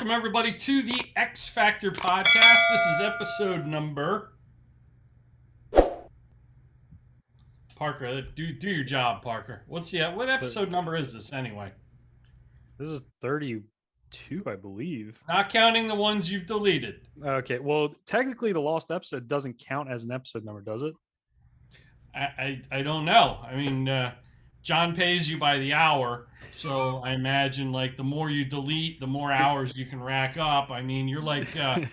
Welcome, everybody, to the X Factor podcast. This is episode number... Parker, do your job, Parker. What episode number is this, anyway? This is 32, I believe. Not counting the ones you've deleted. Okay, well, technically the lost episode doesn't count as an episode number, does it? I don't know. I mean, John pays you by the hour, so I imagine, like, the more you delete, the more hours you can rack up. I mean, you're like a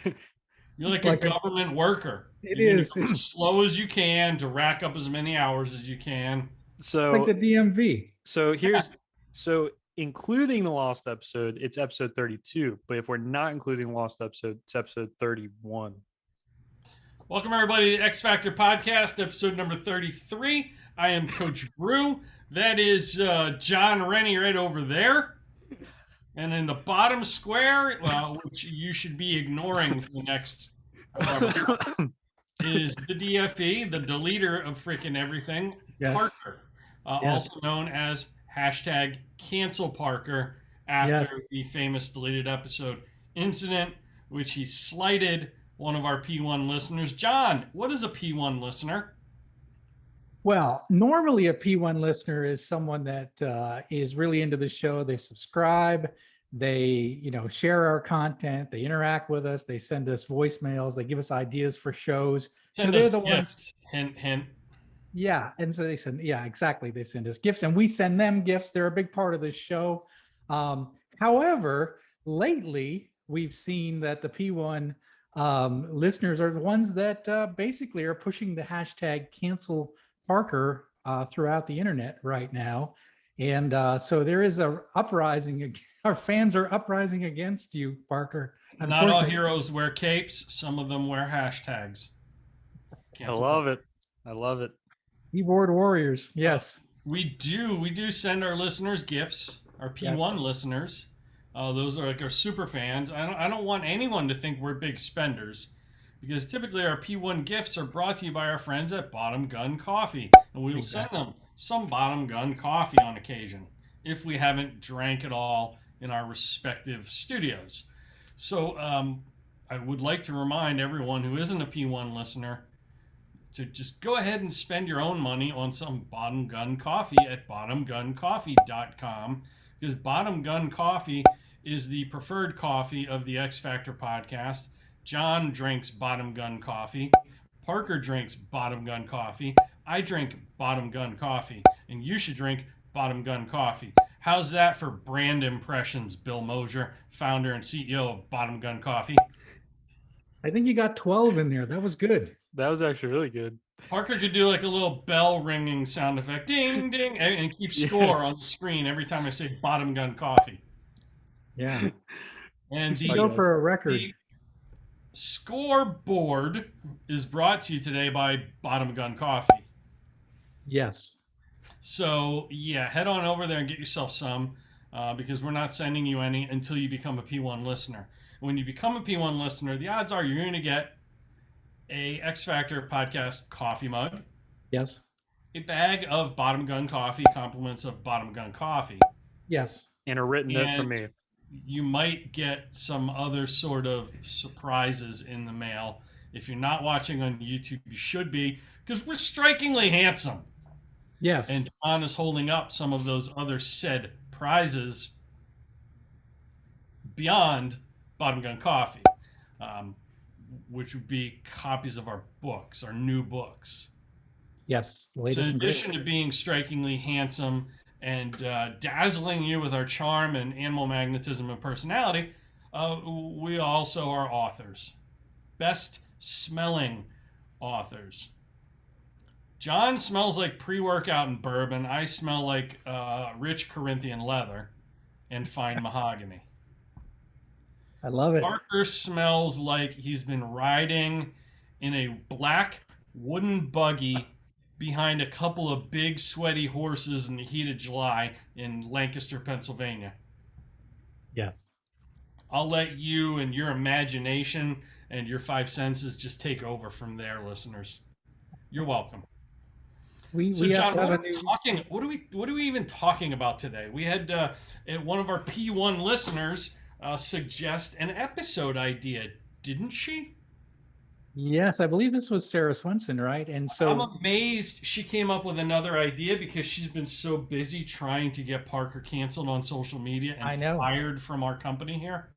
government worker. You're It's as slow as you can to rack up as many hours as you can. So like the DMV. So including the lost episode, it's episode 32. But if we're not including the lost episode, it's episode 31. Welcome, everybody, to the X Factor podcast, episode number 33. I am Coach Brew. That is Jon Rennie right over there. And in the bottom square, which you should be ignoring for the next is the DFE, the deleter of freaking everything, Yes. Parker, also known as hashtag cancel Parker, after the famous deleted episode incident, which he slighted one of our P1 listeners. John, what is a P1 listener? Well, normally a P1 listener is someone that is really into the show. They subscribe, they share our content, they interact with us, they send us voicemails, they give us ideas for shows. Send so they're us the gifts. ones. Hint, hint. Yeah, and so they send. Yeah, exactly. They send us gifts, and we send them gifts. They're a big part of this show. However, lately we've seen that the P1 listeners are the ones that basically are pushing the hashtag cancel Parker throughout the internet right now. And so there is a uprising. Our fans are uprising against you, Parker. Not all heroes wear capes. Some of them wear hashtags. I love it. Keyboard warriors. Yes. We do send our listeners gifts, our P1 listeners. Those are like our super fans. I don't want anyone to think we're big spenders, because typically our P1 gifts are brought to you by our friends at Bottom Gun Coffee, and we will send them some Bottom Gun Coffee on occasion if we haven't drank it all in our respective studios. So I would like to remind everyone who isn't a P1 listener to just go ahead and spend your own money on some Bottom Gun Coffee at bottomguncoffee.com, because Bottom Gun Coffee is the preferred coffee of the X Factor podcast. John drinks Bottom Gun Coffee. Parker drinks Bottom Gun Coffee. I drink Bottom Gun Coffee. And you should drink Bottom Gun Coffee. How's that for brand impressions, Bill Mosier, founder and CEO of Bottom Gun Coffee? I think you got 12 in there. That was good. That was actually really good. Parker could do like a little bell ringing sound effect, ding, ding, and keep score on the screen every time I say Bottom Gun Coffee. Yeah. And go for a record. The scoreboard is brought to you today by Bottom Gun Coffee. Yes. So, yeah, head on over there and get yourself some, because we're not sending you any until you become a P1 listener. When you become a P1 listener, the odds are you're going to get a X Factor podcast coffee mug. Yes. A bag of Bottom Gun Coffee, compliments of Bottom Gun Coffee. Yes. And a written note from me. You might get some other sort of surprises in the mail. If you're not watching on YouTube, you should be, because we're strikingly handsome. Yes. And John is holding up some of those other said prizes beyond Bottom Gun Coffee, which would be copies of our books, our new books. Yes. So in addition to being strikingly handsome and dazzling you with our charm and animal magnetism and personality, we also are authors. Best smelling authors. John smells like pre-workout and bourbon. I smell like rich Corinthian leather and fine mahogany. I love it. Parker smells like he's been riding in a black wooden buggy behind a couple of big sweaty horses in the heat of July in Lancaster, Pennsylvania. Yes. I'll let you and your imagination and your five senses just take over from there, listeners. You're welcome. So, John, what are we even talking about today? We had one of our P1 listeners suggest an episode idea, didn't she? Yes, I believe this was Sarah Swenson, right? And I'm so, amazed she came up with another idea because she's been so busy trying to get Parker canceled on social media and I know. fired from our company here.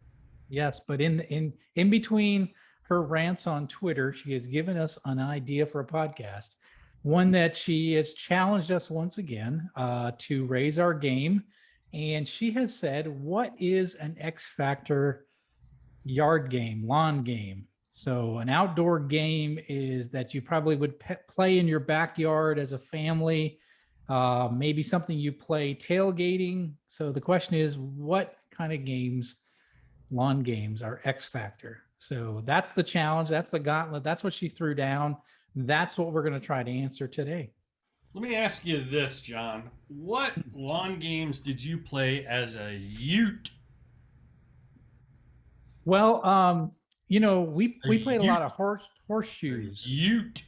Yes, but in between her rants on Twitter, she has given us an idea for a podcast, one that she has challenged us once again to raise our game. And she has said, "What is an X Factor yard game, lawn game?" So, an outdoor game is that you probably would play in your backyard as a family, maybe something you play tailgating. So, the question is, what kind of games? Lawn games are X Factor. So that's the challenge. That's the gauntlet. That's what she threw down. That's what we're going to try to answer today. Let me ask you this, John. What lawn games did you play as a Ute? Well, A we played a Ute. lot of horseshoes. Ute.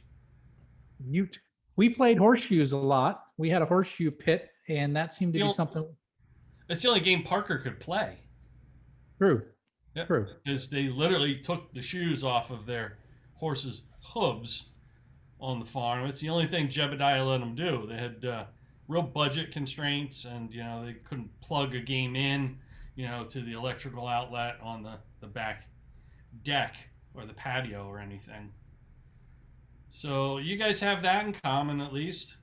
Ute. We played horseshoes a lot. We had a horseshoe pit, and that seemed to be something. It's the only game Parker could play. True. Yep. True. Because they literally took the shoes off of their horses' hooves on the farm. It's the only thing Jebediah let them do. They had real budget constraints, and they couldn't plug a game in, to the electrical outlet on the back deck or the patio or anything. So you guys have that in common, at least.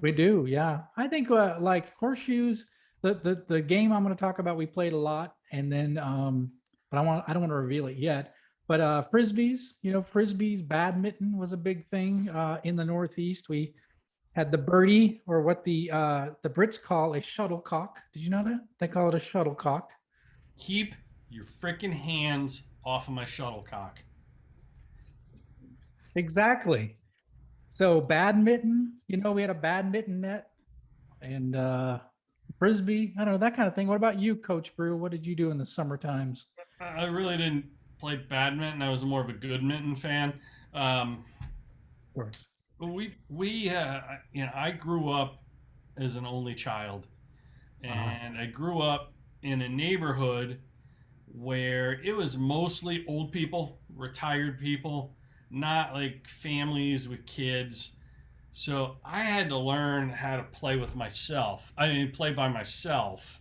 We do, yeah. I think like horseshoes, the game I'm going to talk about, we played a lot, and then but I don't want to reveal it yet. But frisbees, frisbees, badminton was a big thing in the Northeast. We had the birdie, or what the Brits call a shuttlecock. Did you know that they call it a shuttlecock? Keep your freaking hands off of my shuttlecock. Exactly. So badminton, we had a badminton net, and frisbee. I don't know, that kind of thing. What about you, Coach Brew? What did you do in the summer times? I really didn't play badminton. I was more of a goodminton fan. Of course. I grew up as an only child, and I grew up in a neighborhood where it was mostly old people, retired people, not like families with kids. So I had to learn how to play with myself. I mean, play by myself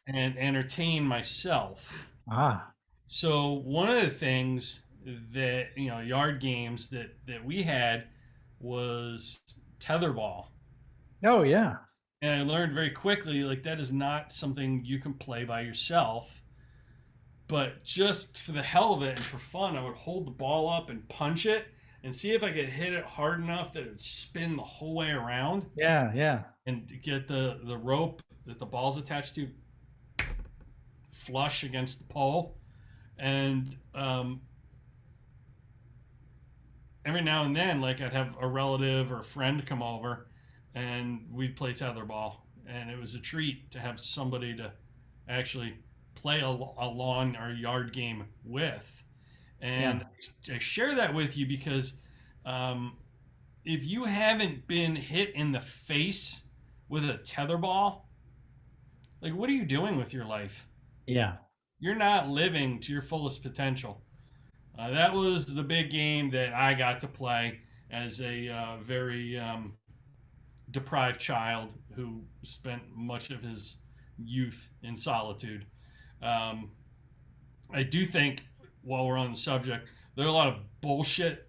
and entertain myself. Ah, So one of the things that yard games that we had was tetherball, oh yeah. and I learned very quickly like that is not something you can play by yourself. But just for the hell of it and for fun, I would hold the ball up and punch it and see if I could hit it hard enough that it would spin the whole way around Yeah, yeah. and get the rope that the ball's attached to flush against the pole. And every now and then, like I'd have a relative or a friend come over, and we'd play tetherball, and it was a treat to have somebody to actually play a lawn or yard game with. And I share that with you because if you haven't been hit in the face with a tetherball, like what are you doing with your life? Yeah. You're not living to your fullest potential. That was the big game that I got to play as a very deprived child who spent much of his youth in solitude. I do think, while we're on the subject, there are a lot of bullshit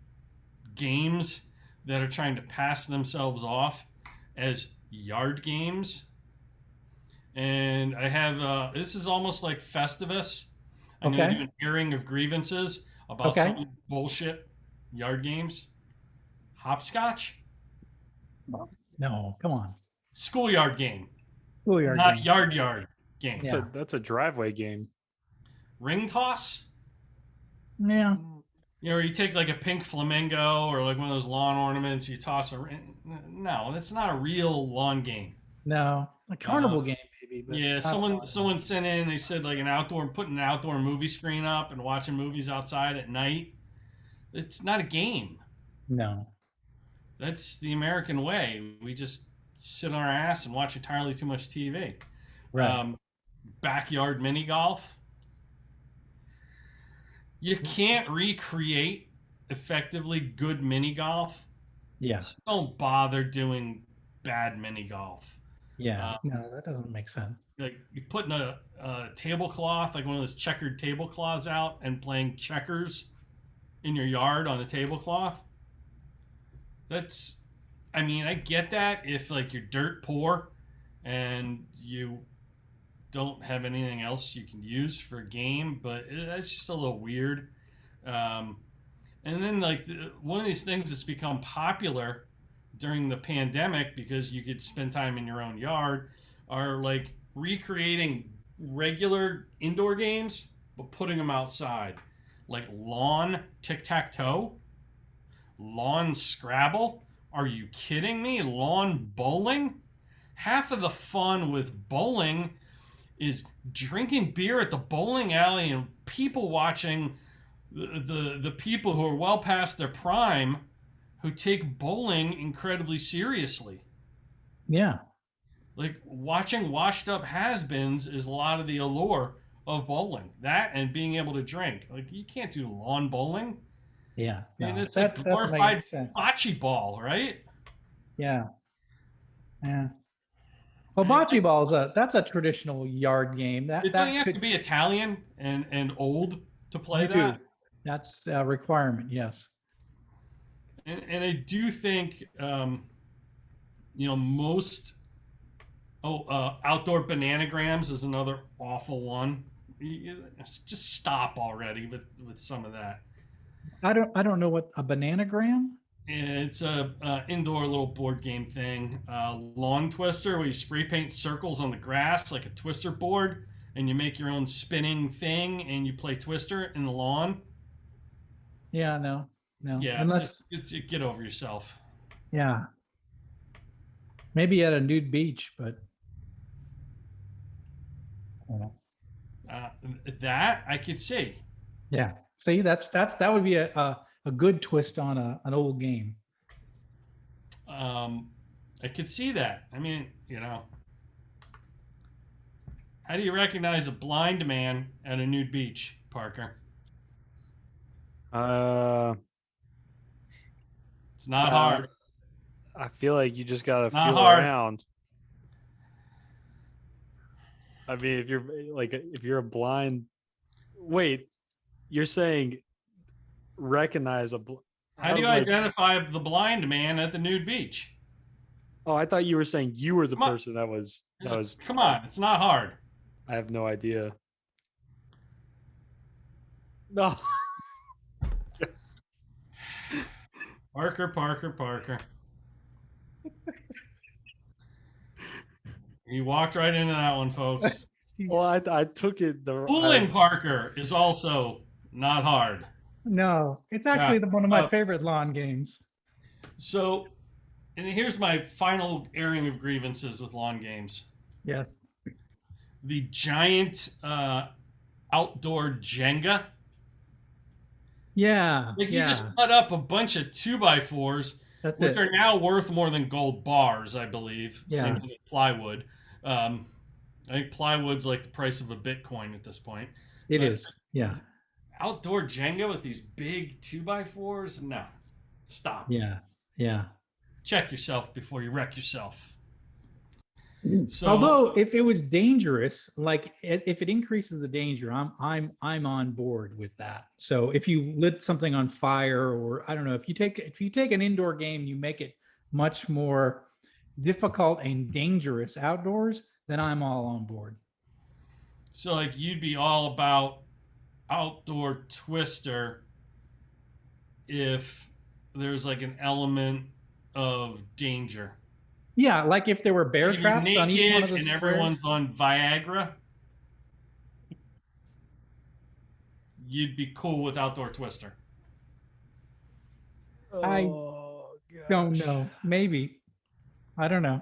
games that are trying to pass themselves off as yard games. And I have, this is almost like Festivus. I'm going to do an airing of grievances about some bullshit yard games. Hopscotch? No, come on. Schoolyard game. Schoolyard Not game. yard game. That's a driveway game. Ring toss? Yeah. Where you take like a pink flamingo or like one of those lawn ornaments, you toss a ring. No, that's not a real lawn game. No, a carnival game maybe. But yeah, someone sent in. They said like putting an outdoor movie screen up and watching movies outside at night. It's not a game. No. That's the American way. We just sit on our ass and watch entirely too much TV. Right. Backyard mini golf. you can't recreate effectively good mini golf. Yeah. So don't bother doing bad mini golf. Yeah. No, that doesn't make sense. Like you putting a tablecloth, like one of those checkered tablecloths out and playing checkers in your yard on a tablecloth. That's, I mean, I get that if like you're dirt poor and you don't have anything else you can use for a game, but that's just a little weird. Um, and then like one of these things that's become popular during the pandemic because you could spend time in your own yard are like recreating regular indoor games but putting them outside, like lawn tic-tac-toe, lawn Scrabble. Are you kidding me? Lawn bowling? Half of the fun with bowling is drinking beer at the bowling alley and people watching the people who are well past their prime who take bowling incredibly seriously. Yeah. Like watching washed up has-beens is a lot of the allure of bowling. That and being able to drink. Like you can't do lawn bowling. Yeah. And No, it's like that glorified makes sense. bocce ball, right? Yeah. Yeah. Well, And bocce ball is that's a traditional yard game. it doesn't That have to could be Italian and old to play you that. do. That's a requirement. Yes. And I do think most outdoor bananagrams is another awful one. Just stop already with some of that. I don't know what a bananagram. It's a indoor little board game thing. Lawn twister where you spray paint circles on the grass like a twister board, and you make your own spinning thing, and you play twister in the lawn. Yeah. No. Yeah, Unless just get over yourself. yeah. Maybe at a nude beach, but I don't know. Uh, that I could see. Yeah. See, that would be a good twist on an old game. I could see that. I mean, how do you recognize a blind man at a nude beach, Parker? It's not hard. I feel like you just gotta Not feel hard. around. I mean, if you're a blind, wait, you're saying recognize How do you identify the blind man at the nude beach? Oh, I thought you were saying you were the Come on. person that was. Come on, it's not hard. I have no idea. No. Parker. He walked right into that one, folks. Well, I took it Fooling Parker is also not hard. No, it's actually one of my favorite lawn games. So, and here's my final airing of grievances with lawn games. Yes. The giant outdoor Jenga. Yeah. Like you just cut up a bunch of 2x4s, which are now worth more than gold bars, I believe. Yeah. Same thing with plywood. I think plywood's like the price of a Bitcoin at this point. It is. Yeah. Outdoor Jenga with these big 2x4s? No. Stop. Yeah. Yeah. Check yourself before you wreck yourself. So, although if it was dangerous, like if it increases the danger, I'm on board with that. So if you lit something on fire, or I don't know, if you take an indoor game, you make it much more difficult and dangerous outdoors, then I'm all on board. So like you'd be all about outdoor Twister if there's like an element of danger. Yeah, like if there were bear traps on each one of the and squares. Everyone's on Viagra, you'd be cool with outdoor Twister. I don't know. Maybe. I don't know.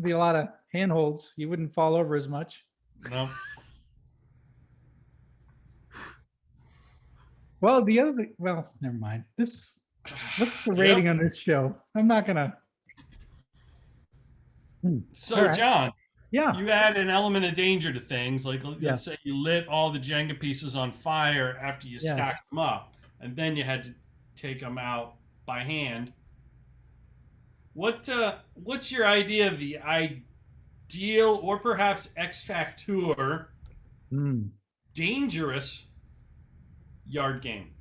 Be a lot of handholds. You wouldn't fall over as much. No. Well, never mind. What's the rating on this show? I'm not gonna. So, right. John. Yeah. you add an element of danger to things. Like let's Yes. say you lit all the Jenga pieces on fire after you Yes. stacked them up, and then you had to take them out by hand. What's your idea of the ideal or perhaps X Factor Mm. dangerous yard game?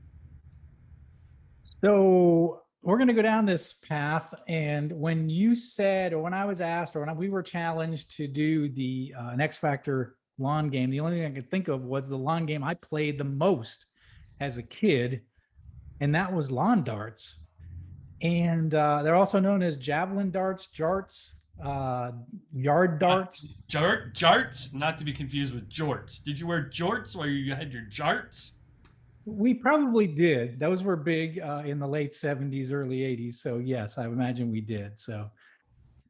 So we're going to go down this path. And when you said, or when I was asked, or when we were challenged to do the an X Factor lawn game, the only thing I could think of was the lawn game I played the most as a kid, and that was lawn darts. And they're also known as javelin darts, jarts, yard darts. Jarts, not to be confused with jorts. Did you wear jorts while you had your jarts? We probably did. Those were big in the late 70s, early 80s. So yes, I imagine we did. So,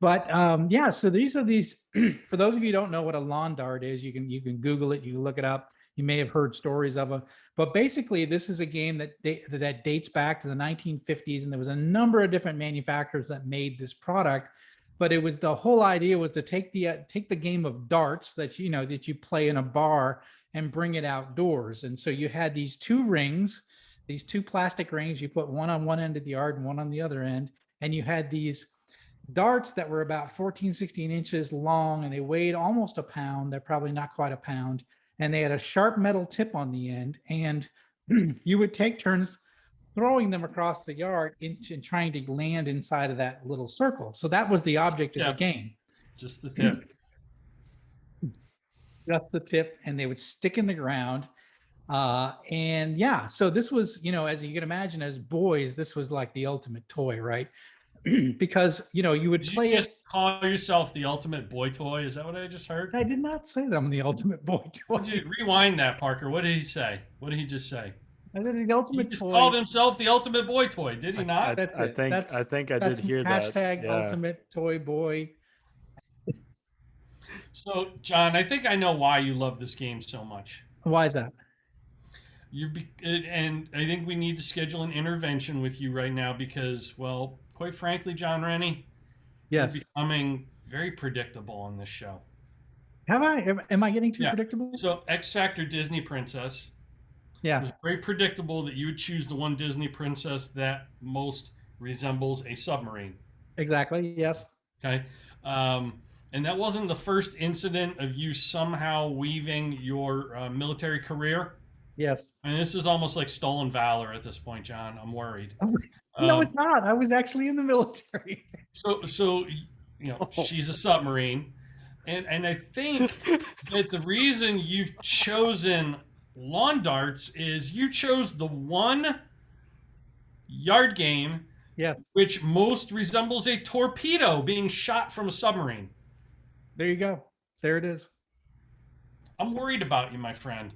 but yeah, so these are these, for those of you who don't know what a lawn dart is, you can Google it, you can look it up. You may have heard stories of them, but basically this is a game that dates back to the 1950s, and there was a number of different manufacturers that made this product. But it was, the whole idea was to take the game of darts that that you play in a bar and bring it outdoors. And so you had these two rings, these two plastic rings. You put one on one end of the yard and one on the other end, and you had these darts that were about 14, 16 inches long, and they weighed almost a pound. They're probably not quite a pound, and they had a sharp metal tip on the end. And you would take turns throwing them across the yard into trying to land inside of that little circle. So that was the object of the game. Just the tip. Just the tip, and they would stick in the ground. And yeah, so this was, as you can imagine, as boys, this was like the ultimate toy, right? Because you would play just call yourself the ultimate boy toy. Is that what I just heard? I did not say that I'm the ultimate boy toy. Would you rewind that, Parker? What did he say? What did he just say? I said the ultimate He just toy. called himself the ultimate boy toy, did he not? I think I did hear that. Hashtag ultimate toy boy. So, John, I think I know why you love this game so much. Why is that? And I think we need to schedule an intervention with you right now because, well, quite frankly, Jon Rennie, yes, you're becoming very predictable on this show. Have I? Am I getting too predictable? So, X Factor Disney Princess. Yeah. It was very predictable that you would choose the one Disney princess that most resembles a submarine. Exactly. Yes. Okay. And that wasn't the first incident of you somehow weaving your military career. Yes. And this is almost like stolen valor at this point, John. I'm worried. No, it's not. I was actually in the military. So she's a submarine. And I think that the reason you've chosen lawn darts is you chose the one yard game which most resembles a torpedo being shot from a submarine. There you go. There it is. I'm worried about you, my friend.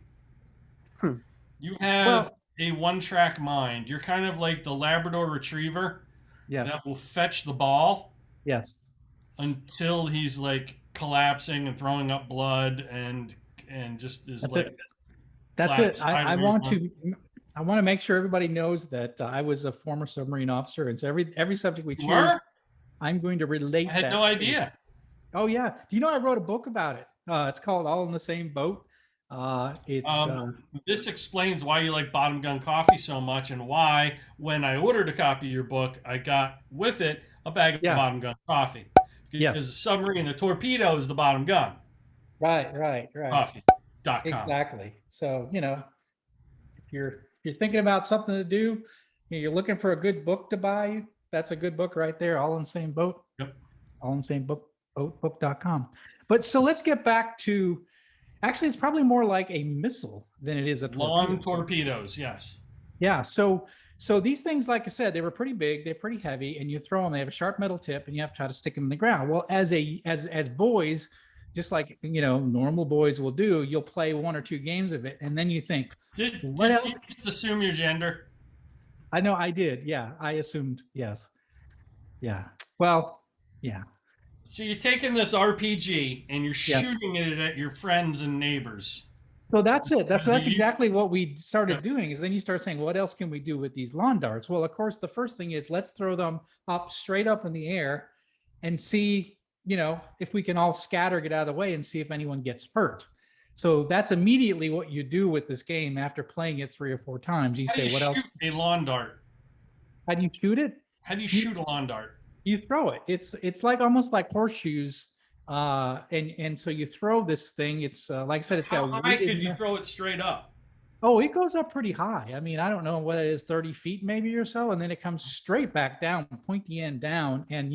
You have a one-track mind. You're kind of like the Labrador Retriever that will fetch the ball until he's like collapsing and throwing up blood and just is That's it. I want to make sure everybody knows that I was a former submarine officer, and so every subject we choose, I'm going to relate. I had no idea. Oh yeah. Do you know I wrote a book about it? It's called All in the Same Boat. This explains why you like Bottom Gun coffee so much, and why when I ordered a copy of your book, I got with it a bag of Bottom Gun coffee. Because the submarine, the torpedo is the bottom gun. Right. Coffee.com. Exactly. So if you're thinking about something to do, you're looking for a good book to buy, that's a good book right there. All in the Same Boat. Yep. All in the Same book.com. But so let's get back to, actually, it's probably more like a missile than it is a torpedo. Long torpedoes, yes. Yeah. So these things, like I said, they were pretty big, they're pretty heavy, and you throw them. They have a sharp metal tip, and you have to try to stick them in the ground. Well, as boys, just like normal boys will do, you'll play one or two games of it, and then you think, did else? You just assume your gender? I know I did. Yeah, I assumed yes. Yeah. Well, yeah. So you're taking this RPG and you're shooting it at your friends and neighbors. So that's it. That's exactly what we started doing. Is then you start saying, what else can we do with these lawn darts? Well, of course, the first thing is let's throw them straight up in the air and see if we can all scatter, get out of the way and see if anyone gets hurt. So that's immediately what you do with this game after playing it 3 or 4 times. You How do say, you what else? shoot a lawn dart? How do you shoot it? How do you shoot a lawn dart? You throw it. It's like almost like horseshoes. And so you throw this thing. It's like I said, it's got How high could you throw it straight up? Oh, it goes up pretty high. I mean, I don't know what it is, 30 feet maybe or so. And then it comes straight back down, pointy end down. And,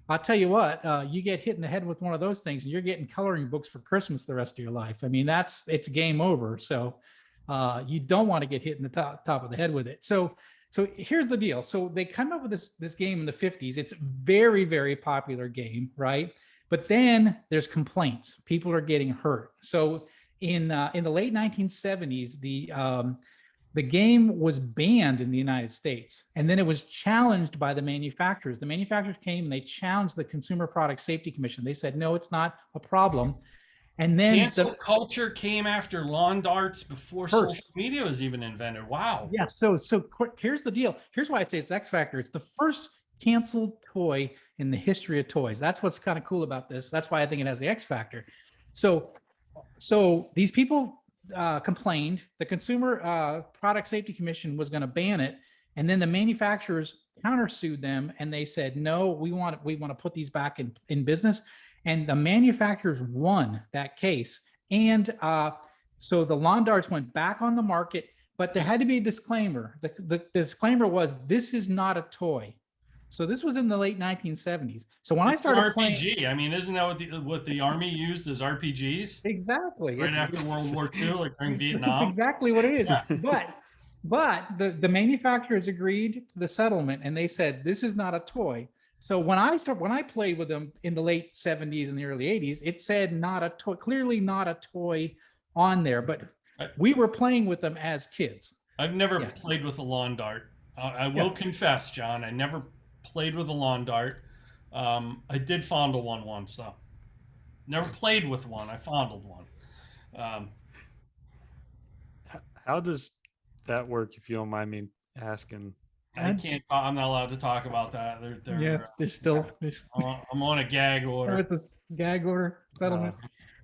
I'll tell you what, you get hit in the head with one of those things and you're getting coloring books for Christmas the rest of your life. I mean, it's game over. So you don't want to get hit in the top of the head with it. So here's the deal. So they come up with this game in the 50s. It's a very, very popular game, right? But then there's complaints. People are getting hurt. So in the late 1970s, the game was banned in the United States, and then it was challenged by the manufacturers. The manufacturers came and they challenged the Consumer Product Safety Commission. They said, no, it's not a problem. And then cancel culture came after lawn darts before social media was even invented. Wow. Yeah. So here's the deal. Here's why I say it's X Factor. It's the first canceled toy in the history of toys. That's what's kind of cool about this. That's why I think it has the X Factor. So these people complained. The Consumer Product Safety Commission was going to ban it, and then the manufacturers countersued them, and they said, no, we want to put these back in business. And the manufacturers won that case. And so the lawn darts went back on the market, but there had to be a disclaimer. The disclaimer was, this is not a toy. So this was in the late 1970s. So when I started playing, I mean, isn't that what the Army used as RPGs? Exactly. Right after World War II, like during Vietnam. That's exactly what it is. Yeah. But the manufacturers agreed to the settlement, and they said this is not a toy. So when I played with them in the late 70s and the early 80s, it said not a toy, clearly not a toy on there. But we were playing with them as kids. I've never played with a lawn dart. I will confess, John, I never played with a lawn dart. I did fondle one once, though. Never played with one. I fondled one. How does that work, if you don't mind me asking? I can't. I'm not allowed to talk about that. There's still. I'm on a gag order. It's a gag order settlement.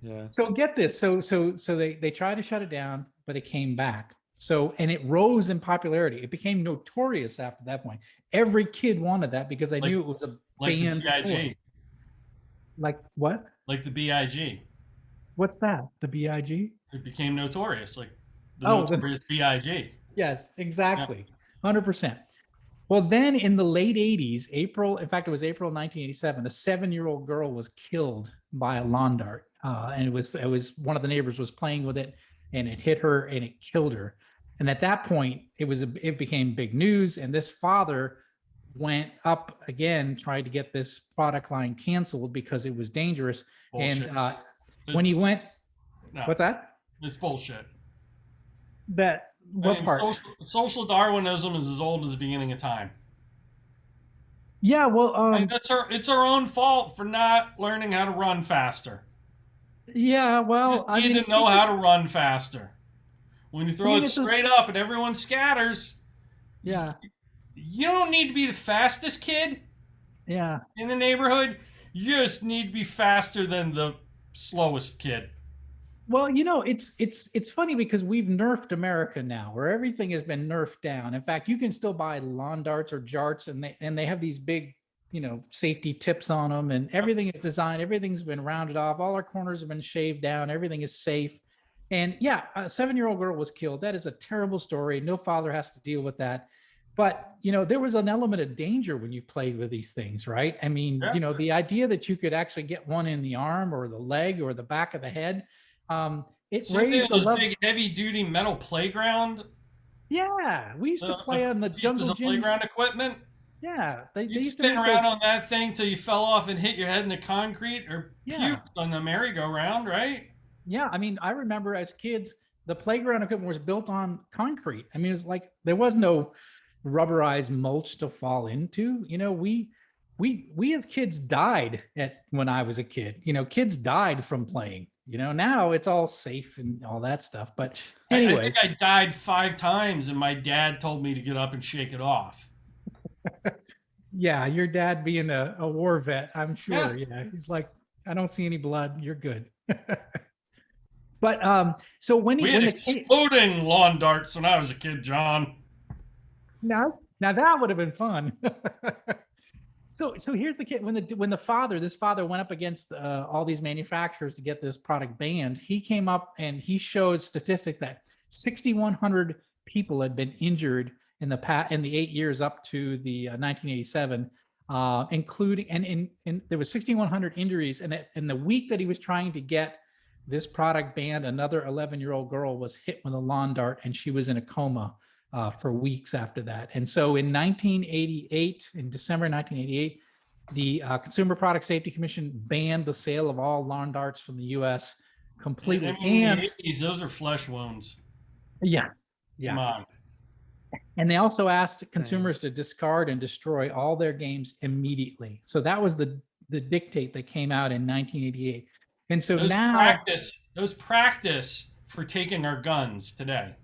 Yeah. So get this. So they tried to shut it down, but it came back. And it rose in popularity. It became notorious after that point. Every kid wanted that because they knew it was a banned toy. Like what? Like the BIG. What's that? The BIG? It became notorious, like the notorious BIG. Yes, exactly. 100%. Well, then in the late 80s, in fact, it was April 1987, a 7-year-old girl was killed by a lawn dart. And it was one of the neighbors was playing with it, and it hit her and it killed her. And at that point, it became big news. And this father went up again, tried to get this product line canceled because it was dangerous. Bullshit. And when he went, what's that? It's bullshit. What part? Social Darwinism is as old as the beginning of time. Yeah, well, it's our own fault for not learning how to run faster. Yeah, well, I need to know how to run faster. When you throw it straight up and everyone scatters, yeah, you don't need to be the fastest kid. Yeah. In the neighborhood, you just need to be faster than the slowest kid. Well, it's funny because we've nerfed America now, where everything has been nerfed down. In fact, you can still buy lawn darts or jarts, and they have these big, safety tips on them, and everything is designed. Everything's been rounded off. All our corners have been shaved down. Everything is safe. And yeah, a 7-year-old girl was killed. That is a terrible story. No father has to deal with that. But, there was an element of danger when you played with these things, right? I mean, the idea that you could actually get one in the arm or the leg or the back of the head. It raised the level. Big heavy-duty metal playground. Yeah, we used to play on the jungle gyms. Playground equipment. Yeah, they used to spin around on that thing till you fell off and hit your head in the concrete or puked on the merry-go-round, right? Yeah, I mean, I remember as kids, the playground equipment was built on concrete. I mean, it was like there was no rubberized mulch to fall into. We as kids died when I was a kid. Kids died from playing. Now it's all safe and all that stuff. But anyways, I think I died 5 times, and my dad told me to get up and shake it off. Yeah, your dad being a war vet, I'm Yeah. sure. Yeah, he's like, I don't see any blood. You're good. But so We had when the kid exploding lawn darts when I was a kid, John. now that would have been fun. So here's the kid when the father this father went up against all these manufacturers to get this product banned. He came up and he showed statistics that 6,100 people had been injured in the 8 years up to the 1987, including and there was 6,100 injuries. And in the week that he was trying to get this product banned, another 11-year-old girl was hit with a lawn dart and she was in a coma for weeks after that. And so in 1988, in December 1988, the Consumer Product Safety Commission banned the sale of all lawn darts from the U.S. I completely. mean, in the And 80s, those are flesh wounds. yeah, Come yeah. on. And they also asked Dang. consumers to discard and destroy all their games immediately. So that was the dictate that came out in 1988. And so now, Those practice for taking our guns today.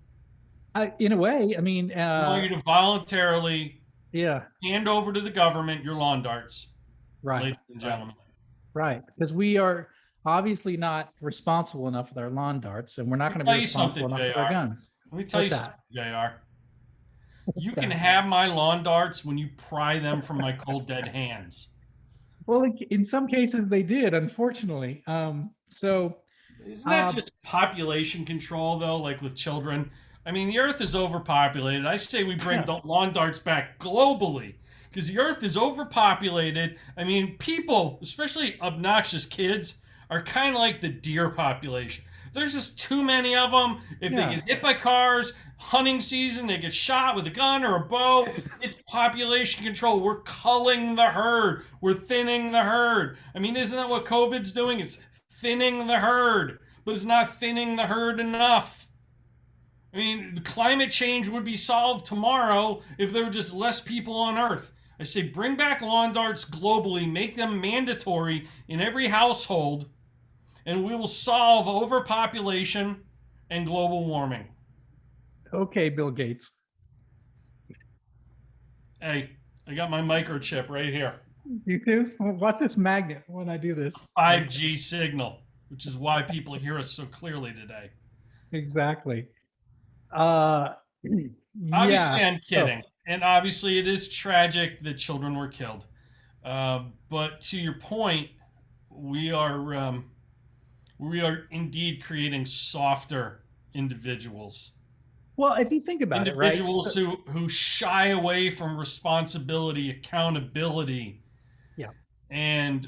in a way, I mean, We want you to voluntarily yeah, hand over to the government your lawn darts, right. ladies and gentlemen. Right, because we are obviously not responsible enough with our lawn darts, and we're not Let me going to tell be you responsible something, enough with our JR. guns. Let me tell you What's something, that? JR. You can that? have my lawn darts when you pry them from my cold, dead hands. Well, in some cases they did, unfortunately. Isn't that Um, just population control, though, like with children? I mean, the earth is overpopulated. I say we bring yeah, the lawn darts back globally because the earth is overpopulated. I mean, people, especially obnoxious kids, are kind of like the deer population. There's just too many of them. If they yeah. get hit by cars, hunting season, they get shot with a gun or a bow. It's population control. We're culling the herd. We're thinning the herd. I mean, isn't that what COVID's doing? It's thinning the herd, but it's not thinning the herd enough. I mean, climate change would be solved tomorrow if there were just less people on Earth. I say bring back lawn darts globally, make them mandatory in every household, and we will solve overpopulation and global warming. Okay, Bill Gates. Hey, I got my microchip right here. You too. Well, watch this magnet when I do this. 5G signal, which is why people hear us so clearly today. Exactly. Uh, Obviously, yeah. I'm So, kidding. And obviously, it is tragic that children were killed. But to your point, we are we are indeed creating softer individuals, well, if you think about it, right? individuals who shy away from responsibility, accountability, Yeah. and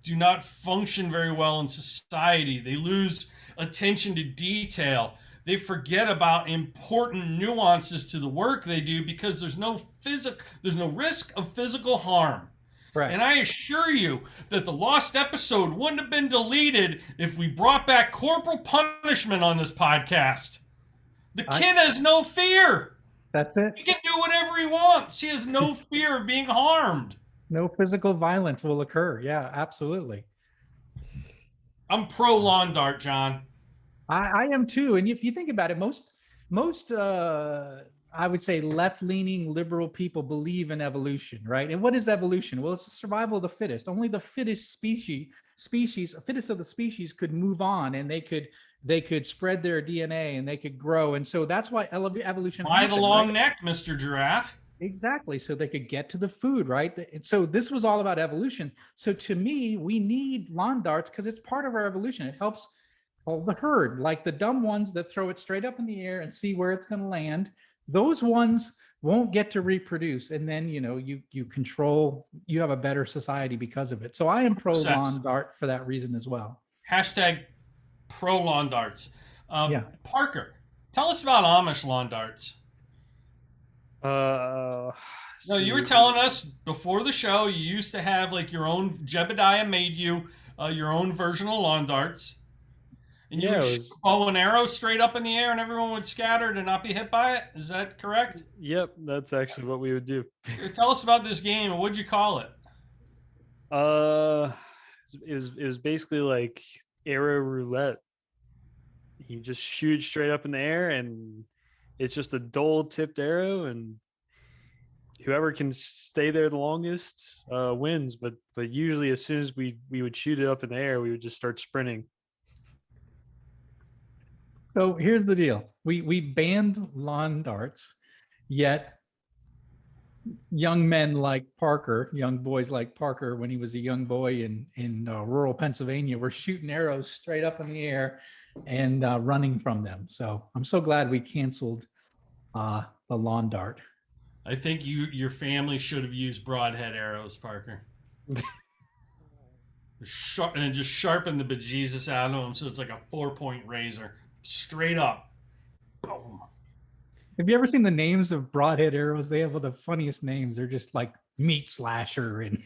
do not function very well in society. They lose attention to detail. They forget about important nuances to the work they do because there's no risk of physical harm. Right. And I assure you that the lost episode wouldn't have been deleted if we brought back corporal punishment on this podcast. The kid has no fear. That's it. He can do whatever he wants. He has no fear of being harmed. No physical violence will occur. Yeah, absolutely. I'm pro lawn dart, John. I am too. And if you think about it, most I would say left-leaning liberal people believe in evolution, right? And what is evolution? Well, it's the survival of the fittest. Only the fittest fittest of the species could move on, and they could spread their DNA and they could grow. And so that's why evolution. Why the happened, long right? neck, Mr. Giraffe? Exactly. So they could get to the food, right? And so this was all about evolution. So to me, we need lawn darts because it's part of our evolution. It helps the herd, like the dumb ones that throw it straight up in the air and see where it's going to land. Those ones won't get to reproduce. And then, you have a better society because of it. So I am pro lawn dart for that reason as well. Hashtag pro lawn darts. Yeah. Parker, tell us about Amish lawn darts. No, you were telling us before the show you used to have like your own. Jebediah made you your own version of lawn darts, and you would shoot a bow and arrow straight up in the air, and everyone would scatter to not be hit by it. Is that correct? Yep, that's actually what we would do. Tell us about this game, and what'd you call it? It was basically like arrow roulette. You just shoot straight up in the air, and it's just a dull tipped arrow, and whoever can stay there the longest wins. But usually, as soon as we would shoot it up in the air, we would just start sprinting. So here's the deal: we banned lawn darts, yet young men like Parker, young boys like Parker, when he was a young boy in rural Pennsylvania, were shooting arrows straight up in the air and running from them. So I'm so glad we canceled the lawn dart. I think your family should have used broadhead arrows, Parker. And just sharpen the bejesus out of them so it's like a 4-point razor, straight up. Boom. Have you ever seen the names of broadhead arrows? They have the funniest names. They're just like meat slasher and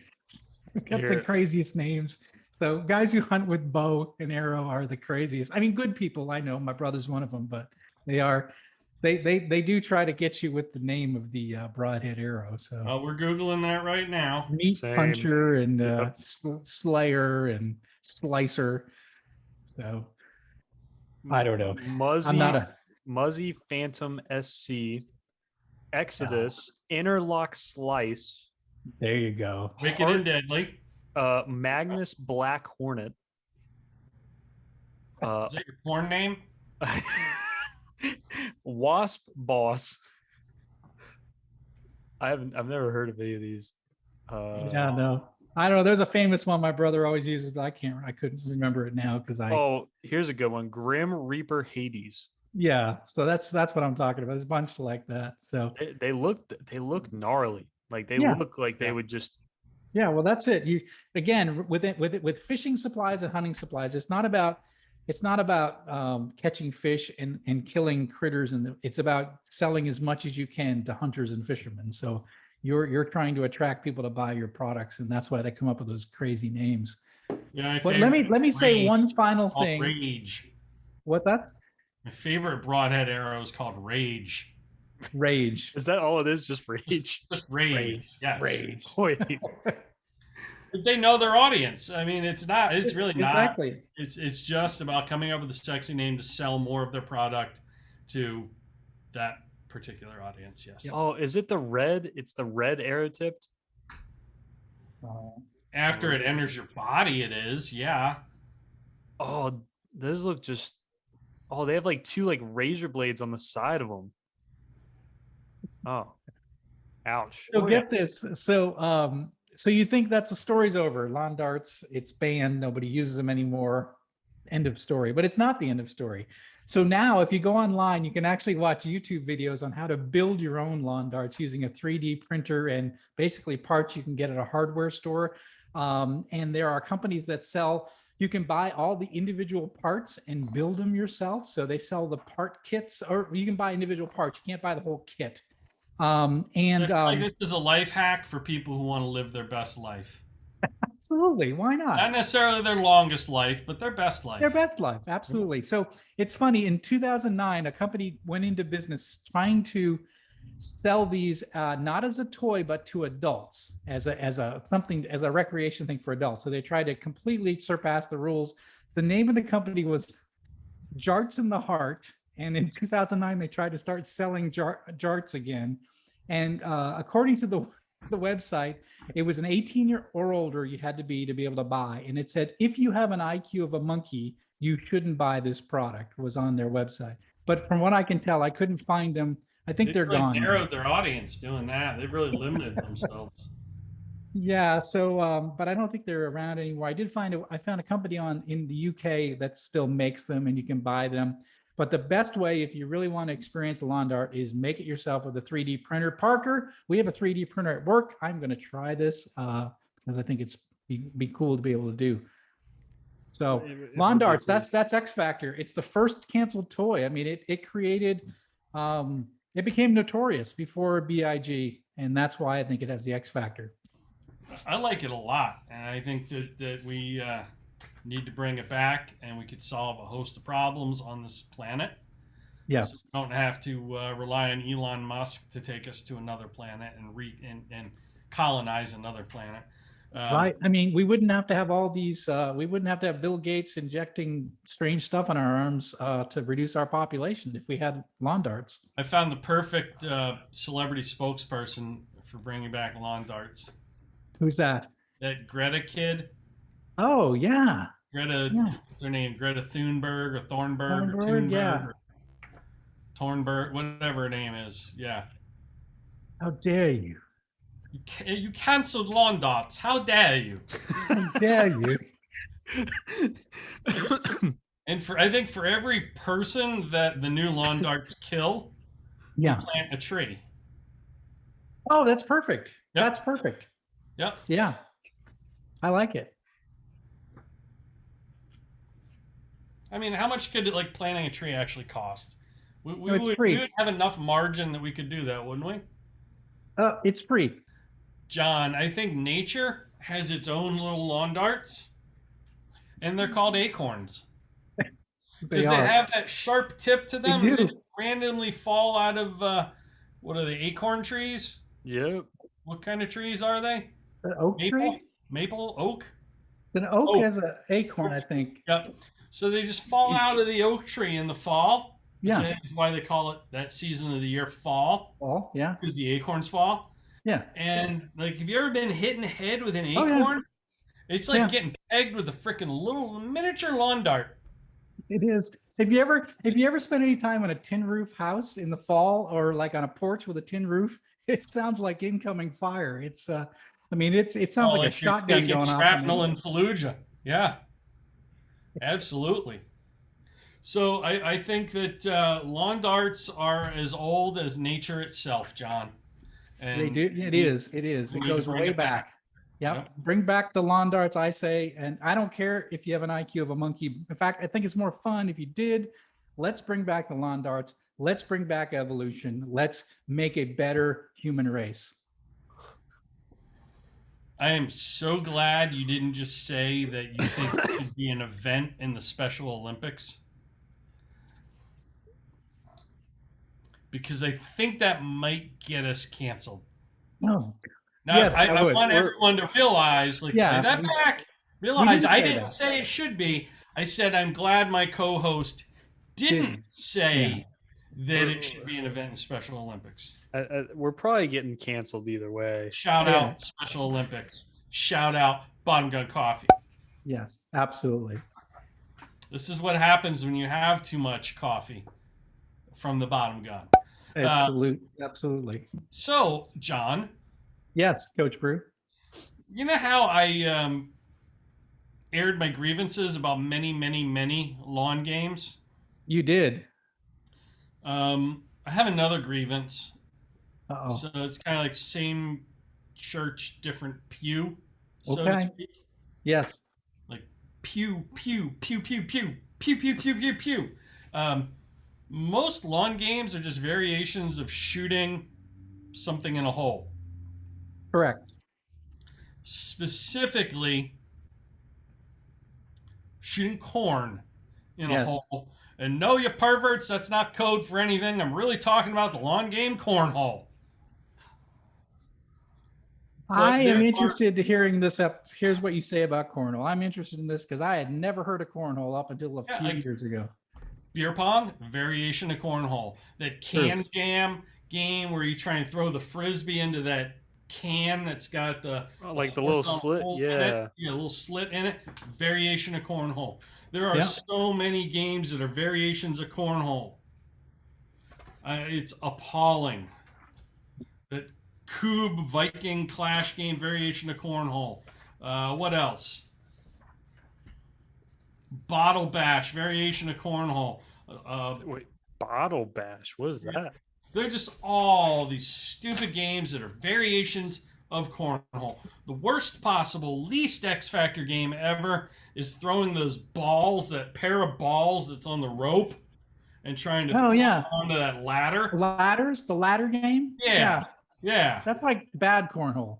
got the craziest names. So guys who hunt with bow and arrow are the craziest. I mean, good people. I know my brother's one of them, but they do try to get you with the name of the broadhead arrow. So we're Googling that right now. Meat puncher and slayer and slicer. So I don't know. Muzzy Phantom SC, Exodus, Interlock Slice. There you go. Wicked and Deadly. Magnus Black Hornet. Is that your porn name? Wasp Boss. I've never heard of any of these. Yeah, no. I don't know. There's a famous one my brother always uses, but I couldn't remember it now because here's a good one. Grim Reaper Hades. Yeah, so that's what I'm talking about. There's a bunch like that. So they look gnarly. Like they look like they would just. Yeah, well, that's it. You again with fishing supplies and hunting supplies. It's not about catching fish and killing critters, and it's about selling as much as you can to hunters and fishermen. So you're trying to attract people to buy your products, and that's why they come up with those crazy names. Yeah, but let me say one final thing. Rage. What's that? My favorite broadhead arrow is called Rage. Rage. Is that all it is? Just rage? Just rage. Yes. Rage. They know their audience. I mean, it's really not. Exactly. It's just about coming up with a sexy name to sell more of their product to that particular audience. Yes. Oh, is it the red? It's the red arrow tipped? After it enters your body, it is. Yeah. Oh, those look just. Oh, they have like two like razor blades on the side of them. Oh, ouch. So get this. So you think that's the story's over. Lawn darts, it's banned. Nobody uses them anymore. End of story. But it's not the end of story. So now if you go online, you can actually watch YouTube videos on how to build your own lawn darts using a 3D printer and basically parts you can get at a hardware store. And there are companies that you can buy all the individual parts and build them yourself. So they sell the part kits, or you can buy individual parts. You can't buy the whole kit. This is a life hack for people who want to live their best life. Absolutely. Why not? Not necessarily their longest life, but their best life. Their best life. Absolutely. So it's funny. In 2009, a company went into business trying to sell these not as a toy, but to adults as a recreation thing for adults. So they tried to completely surpass the rules. The name of the company was Jarts in the Heart. And in 2009, they tried to start selling jarts again. And according to the website, it was an 18-year or older you had to be able to buy. And it said, if you have an IQ of a monkey, you shouldn't buy this product, was on their website. But from what I can tell, I couldn't find them. I think they're gone. They narrowed their audience doing that. They've really limited themselves. Yeah. So, but I don't think they're around anymore. I found a company in the UK that still makes them, and you can buy them. But the best way, if you really want to experience a lawn dart, is make it yourself with a 3D printer. Parker, we have a 3D printer at work. I'm going to try this because I think it's be cool to be able to do. So lawn darts, that's X Factor. It's the first canceled toy. I mean, it created, it became notorious before BIG, and that's why I think it has the X Factor. I like it a lot, and I think that we need to bring it back, and we could solve a host of problems on this planet. Yes. So we don't have to rely on Elon Musk to take us to another planet and colonize another planet. Right. I mean, we wouldn't have to have all these. We wouldn't have to have Bill Gates injecting strange stuff in our arms to reduce our population if we had lawn darts. I found the perfect celebrity spokesperson for bringing back lawn darts. Who's that? That Greta kid. Oh yeah. Greta, Yeah. what's her name? Greta Thunberg or Thornburg or Thornburg, yeah. Thunberg or Tornberg, whatever her name is. Yeah. How dare you? You canceled lawn darts. How dare you? How dare you? And I think for every person that the new lawn darts kill, Yeah. plant a tree. Oh, that's perfect. Yep. That's perfect. Yep. Yeah. I like it. I mean, how much could like planting a tree actually cost? We it's would, free. we would have enough margin that we could do that, wouldn't we? It's free. John, I think nature has its own little lawn darts, and they're called acorns. Because they have that sharp tip to them, and they just randomly fall out of, what are they, acorn trees? Yep. What kind of trees are they? An oak tree? Maple? Oak? An oak has an acorn, I think. Yep. So they just fall out of the oak tree in the fall. Which Yeah. I think is why they call it that season of the year fall. Fall, yeah. Because the acorns fall. Yeah. And like, have you ever been hit in the head with an Oh, acorn? yeah. It's like getting pegged with a freaking little miniature lawn dart. It is. Have you ever spent any time on a tin roof house in the fall, or like on a porch with a tin roof? It sounds like incoming fire. It's I mean, it sounds like a shotgun going off. Shrapnel in Fallujah. Yeah. Absolutely. So I think that lawn darts are as old as nature itself, John. And they do. It is. It is. It goes way back. Yep. Bring back the lawn darts, I say. And I don't care if you have an IQ of a monkey. In fact, I think it's more fun if you did. Let's bring back the lawn darts. Let's bring back evolution. Let's make a better human race. I am so glad you didn't just say that you think it should be an event in the Special Olympics. Because I think that might get us canceled. No. Now, yes, I want everyone to realize, like, play that back. Realize I didn't say it should be. I said I'm glad my co-host didn't say that it should be an event in Special Olympics. We're probably getting canceled either way. Shout out Special Olympics. Shout out Bottom Gun Coffee. Yes, absolutely. This is what happens when you have too much coffee from the Bottom Gun. Absolutely. So, John. Yes, Coach Brew. You know how I aired my grievances about many, many, many lawn games? You did. I have another grievance. Uh-oh. So it's kind of like same church, different pew, so Okay. to speak. Yes. Like pew, pew, pew, pew, pew, pew, pew, pew, pew, pew. Most lawn games are just variations of shooting something in a hole. Correct. Specifically, shooting corn in a hole. And no, you perverts, that's not code for anything. I'm really talking about the lawn game cornhole. I am interested to hearing this up. Here's what you say about cornhole. I'm interested in this because I had never heard of cornhole up until a few years ago. Beer pong, variation of cornhole. That can jam game where you try and throw the frisbee into that can that's got the little slit, a little slit in it. Variation of cornhole. There are so many games that are variations of cornhole. It's appalling. That Cube Viking Clash game variation of cornhole. What else? Bottle Bash variation of cornhole. Wait, Bottle Bash? What is that? They're just all these stupid games that are variations of cornhole. The worst possible, least X Factor game ever is throwing those balls, that pair of balls that's on the rope, and trying to throw it onto that ladder. Ladders? The ladder game? Yeah. That's like bad cornhole.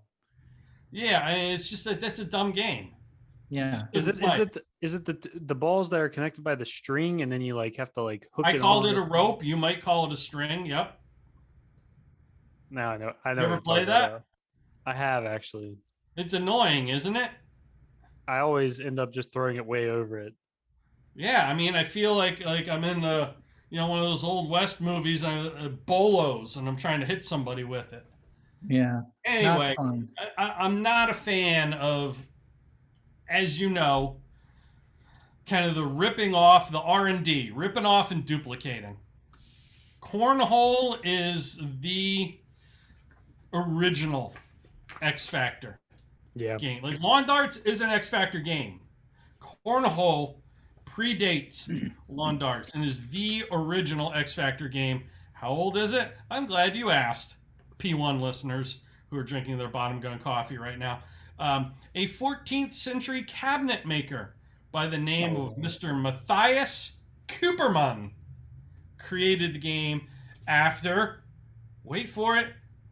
Yeah, it's just that's a dumb game. Yeah. Is it the balls that are connected by the string and then you like have to like hook it on? I called it a rope. You might call it a string. Yep. No, I know. You ever play that? I have actually. It's annoying, isn't it? I always end up just throwing it way over it. Yeah, I mean, I feel like I'm in one of those old West movies, bolos, and I'm trying to hit somebody with it. Yeah. Anyway, Not fun. I'm not a fan of, as you know, kind of the ripping off, the R&D, ripping off and duplicating. Cornhole is the original X Factor Yeah. game. Like Lawn Darts is an X Factor game. Cornhole predates Lawn Darts and is the original X Factor game. How old is it? I'm glad you asked, P1 listeners who are drinking their bottom gun coffee right now. A 14th century cabinet maker by the name of Mr. Matthias Cooperman created the game after, wait for it,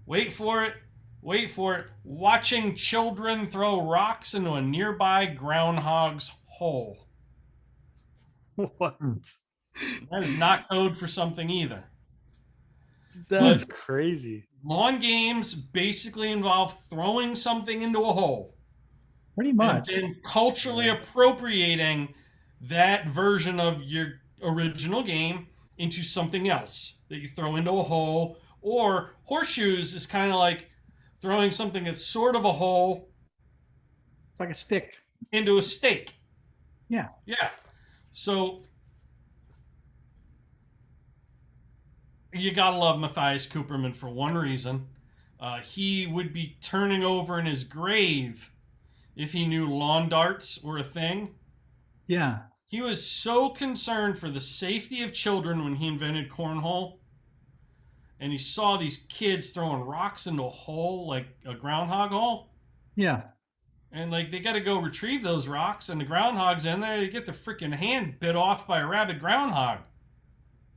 wait for it, wait for it, watching children throw rocks into a nearby groundhog's hole. What? That is not code for something either. That's crazy. Lawn games basically involve throwing something into a hole Pretty and much. then culturally appropriating that version of your original game into something else that you throw into a hole. Or horseshoes is kind of like throwing something that's sort of a hole It's like a stick. into a stake. Yeah. Yeah. So you gotta love Matthias Cooperman for one reason. He would be turning over in his grave if he knew lawn darts were a thing. Yeah. He was so concerned for the safety of children when he invented cornhole. And he saw these kids throwing rocks into a hole, like a groundhog hole. Yeah. And like they got to go retrieve those rocks, and the groundhog's in there. They get their freaking hand bit off by a rabid groundhog.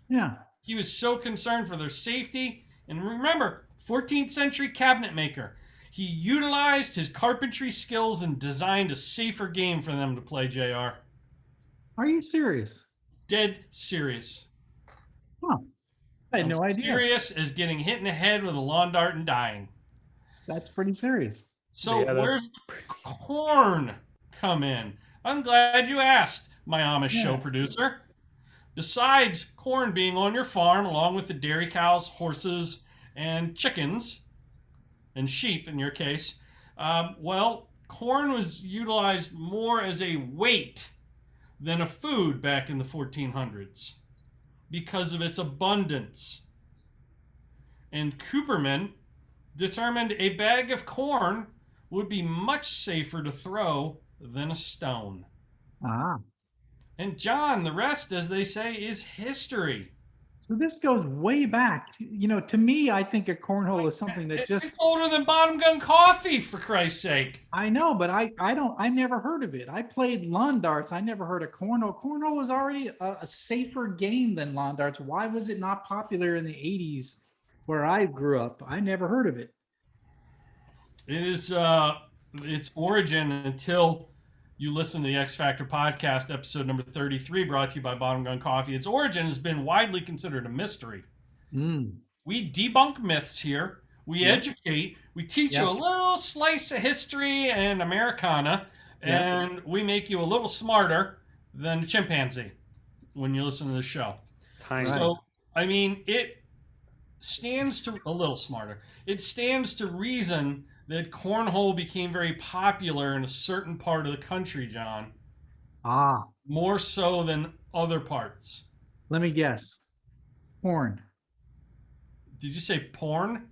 Yeah. He was so concerned for their safety. And remember, 14th century cabinet maker. He utilized his carpentry skills and designed a safer game for them to play, JR. Are you serious? Dead serious. Huh. I had I'm no idea. serious as getting hit in the head with a lawn dart and dying. That's pretty serious. So Yeah, that's- where's corn come in? I'm glad you asked, my Amish show Yeah. producer. Besides corn being on your farm, along with the dairy cows, horses, and chickens, and sheep in your case, well, corn was utilized more as a weight than a food back in the 1400s because of its abundance. And Cooperman determined a bag of corn would be much safer to throw than a stone. Ah. And John, the rest, as they say, is history. So this goes way back. You know, to me, I think a cornhole is something that just It's older than bottom gun coffee, for Christ's sake. I know, but I never heard of it. I played lawn darts. I never heard of cornhole. Cornhole was already a safer game than lawn darts. Why was it not popular in the 80s where I grew up? I never heard of it. It is its origin until you listen to the X Factor podcast, episode number 33, brought to you by Bottom Gun Coffee. Its origin has been widely considered a mystery. Mm. We debunk myths here. We Yep. educate. We teach Yep. you a little slice of history and Americana, Yep. and we make you a little smarter than a chimpanzee when you listen to the show. Tiny. So, I mean, it stands to a little smarter. It stands to reason that cornhole became very popular in a certain part of the country, John, Ah, more so than other parts. let me guess. Corn. Did you say porn?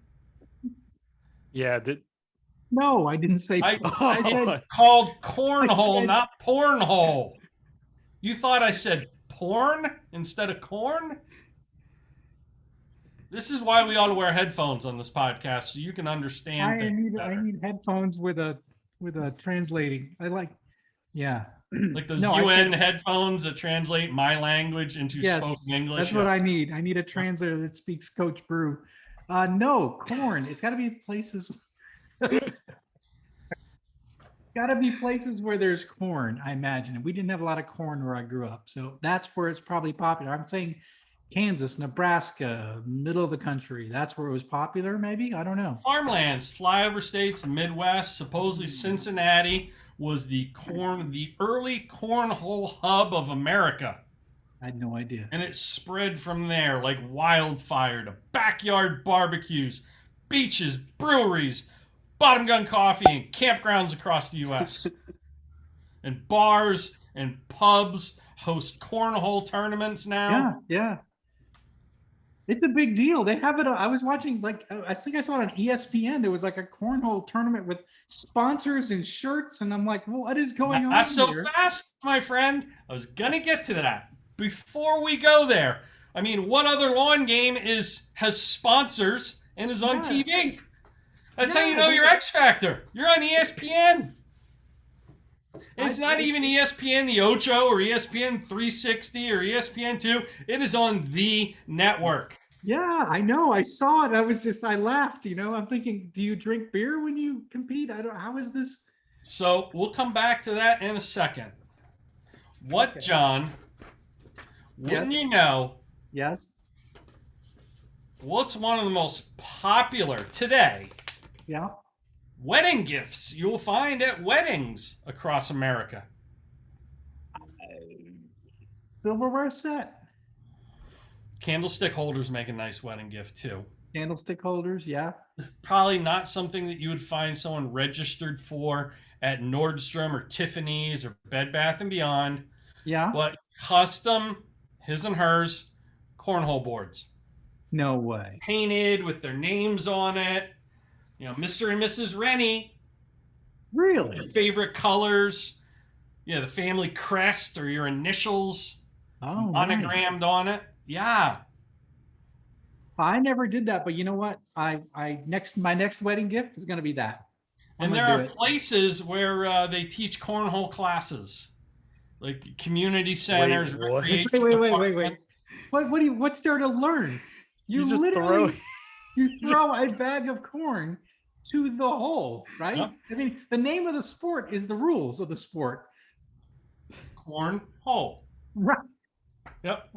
Yeah. Did, No, I didn't say. I said- it's called cornhole, I said- not pornhole. You thought I said porn instead of corn? This is why we ought to wear headphones on this podcast so you can understand I things need better. need headphones with a translating. I like. Yeah. Like those No, I UN said- headphones that translate my language into Yes, spoken English. That's what I need. I need a translator that speaks Coach Brew. No, corn. It's got to be places. Got to be places where there's corn, I imagine. And we didn't have a lot of corn where I grew up, so that's where it's probably popular. I'm saying Kansas, Nebraska, middle of the country. That's where it was popular. Maybe, I don't know. Farmlands, flyover states, the Midwest. Supposedly Cincinnati was the early cornhole hub of America. I had no idea. And it spread from there like wildfire to backyard barbecues, beaches, breweries, bottom gun coffee, and campgrounds across the U.S. And bars and pubs host cornhole tournaments now. Yeah. It's a big deal. They have it. I was watching, like, I think I saw it on ESPN. There was like a cornhole tournament with sponsors and shirts, and I'm like, well, what is going on Not so here? fast, my friend. I was gonna get to that. Before we go there, I mean, what other lawn game has sponsors and is on Yeah. TV? That's how Yeah, you know they- you're X Factor. You're on ESPN. It's not even ESPN the Ocho or ESPN 360 or ESPN 2. It is on the network. Yeah, I know. I saw it. I laughed. I'm thinking, do you drink beer when you compete? How is this? So we'll come back to that in a second. What, Okay. John? Wouldn't Yes. you know? Yes. What's one of the most popular today Yeah. wedding gifts you'll find at weddings across America? Silverware set. Candlestick holders make a nice wedding gift too. Candlestick holders. Yeah. It's probably not something that you would find someone registered for at Nordstrom or Tiffany's or Bed Bath & Beyond, Yeah. but custom, his and hers, cornhole boards. No way. Painted with their names on it. Mr. and Mrs. Rennie, Really? your favorite colors. The family crest or your initials Oh, monogrammed on it. Yeah. I never did that, but you know what? My next wedding gift is going to be that. And there are places where they teach cornhole classes, like community centers. what? recreation Wait. departments. What's there to learn? You just literally throw a bag of corn to the hole, right? Yep. I mean, the name of the sport is the rules of the sport. Cornhole. Right. Yep.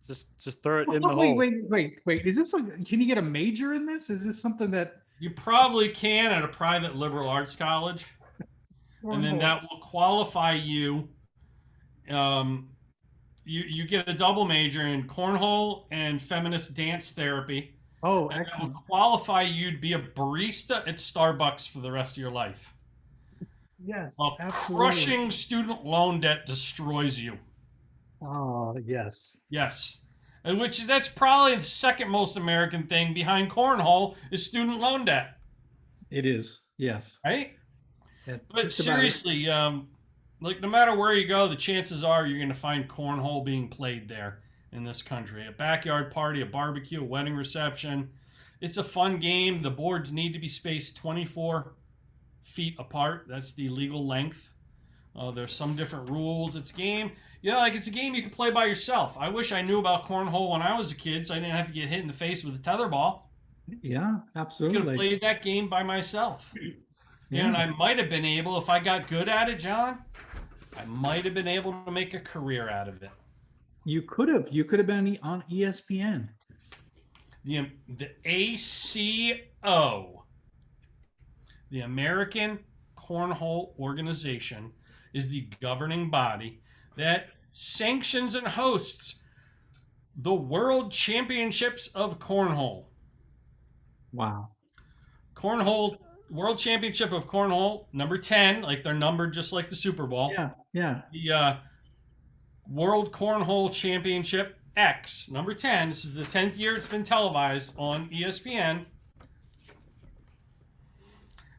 Just throw it in the hole. Wait. Is this can you get a major in this? Is this something that You probably can at a private liberal arts college, and then that will qualify you. You get a double major in cornhole and feminist dance therapy. Oh, And that excellent. will qualify you to be a barista at Starbucks for the rest of your life. Yes. While Absolutely. crushing student loan debt destroys you. Oh, yes. Yes. That's probably the second most American thing behind cornhole is student loan debt. It is. Yes. Right? Yeah, But just about seriously, like no matter where you go, the chances are you're going to find cornhole being played there in this country. A backyard party, a barbecue, a wedding reception. It's a fun game. The boards need to be spaced 24 feet apart. That's the legal length. There's some different rules. It's a game. It's a game you can play by yourself. I wish I knew about cornhole when I was a kid, so I didn't have to get hit in the face with a tetherball. Yeah, I could absolutely. have played that game by myself. Yeah. And I might have been able, if I got good at it, John, I might have been able to make a career out of it. You could have. You could have been on ESPN. The ACO, the American Cornhole Organization, is the governing body that sanctions and hosts the World Championships of Cornhole. Wow. Cornhole, World Championship of Cornhole, number 10, like they're numbered just like the Super Bowl. Yeah. The World Cornhole Championship X, number 10. This is the 10th year it's been televised on ESPN.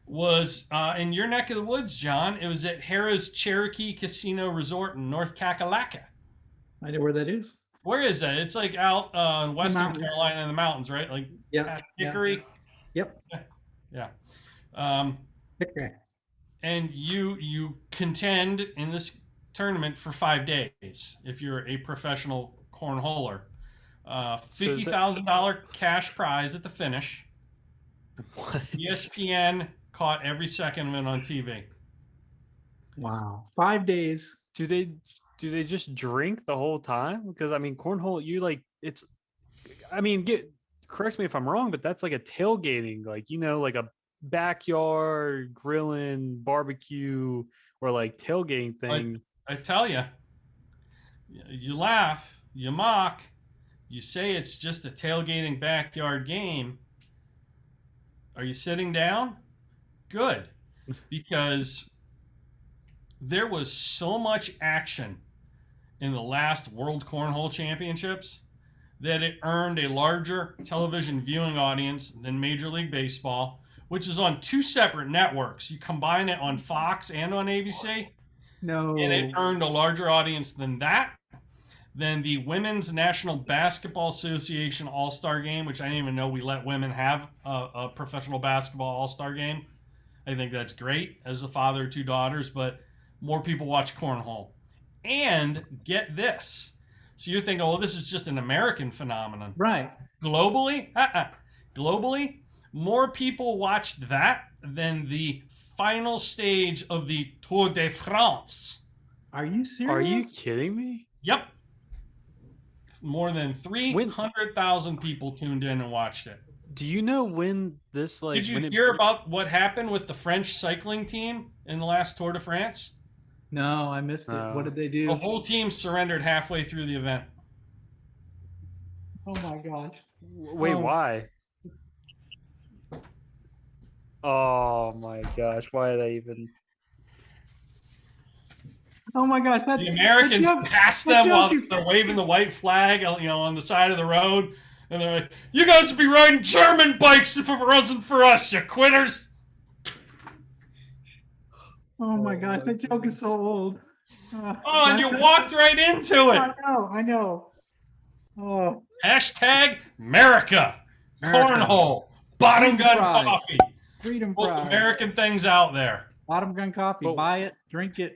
Was in your neck of the woods, John. It was at Harrah's Cherokee Casino Resort in North Kakalaka. I know where that is. Where is that? It's like out in Western mountains. Carolina in the mountains, right? Like past Hickory. Yep. Yeah. Okay. And you contend in this tournament for 5 days if you're a professional cornholer. $50,000 cash prize at the finish. What? ESPN caught every second of it on TV. Wow. 5 days. Do they just drink the whole time? Because I mean, cornhole, correct me if I'm wrong, but that's like a tailgating, like a backyard grilling barbecue or like tailgating thing. I tell you, you laugh, you mock, you say it's just a tailgating backyard game. Are you sitting down? Good. Because there was so much action in the last World Cornhole Championships that it earned a larger television viewing audience than Major League Baseball, which is on 2 separate networks. You combine it on Fox and on ABC, No. and it earned a larger audience than that, than the Women's National Basketball Association All-Star Game, which I didn't even know we let women have a professional basketball All-Star Game. I think that's great as a father of 2 daughters, but more people watch cornhole. And get this. So you're thinking, oh, this is just an American phenomenon. Right. Globally, globally, more people watched that than the final stage of the Tour de France. Are you serious? Are you kidding me? Yep. More than 300,000 people tuned in and watched it. Do you know when this like? Did you when hear about what happened with the French cycling team in the last Tour de France? No, I missed it. What did they do? The whole team surrendered halfway through the event. Oh my gosh. Wait, why? Oh my gosh, why are they even? Oh my gosh, the Americans passed them while they're waving the white flag, on the side of the road, and they're like, "You guys would be riding German bikes if it wasn't for us, you quitters." Oh my gosh, that joke is so old. And you walked right into it. I know. Oh. Hashtag America. Cornhole. Bottom gun coffee. Freedom Most fries. American things out there. Bottom gun coffee. Buy it, drink it.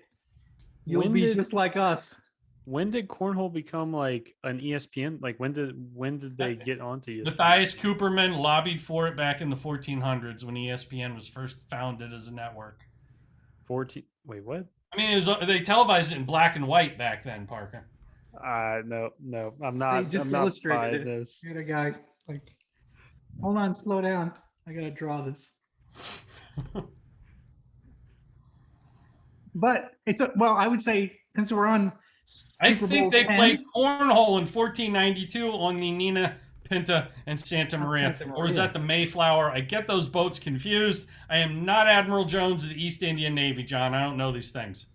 You'll be just like us. When did cornhole become like an ESPN? Like when did they get onto ESPN? Matthias Cooperman lobbied for it back in the 1400s when ESPN was first founded as a network. Wait, what? I mean, they televised it in black and white back then, Parker. No, I'm not. They just I'm not illustrated buying this. Get a guy like, hold on, slow down. I gotta draw this. But I would say since we're on. I think they played cornhole in 1492 on the Nina, Pinta, and Santa Maria. Or is that the Mayflower? I get those boats confused. I am not Admiral Jones of the East Indian Navy, John. I don't know these things.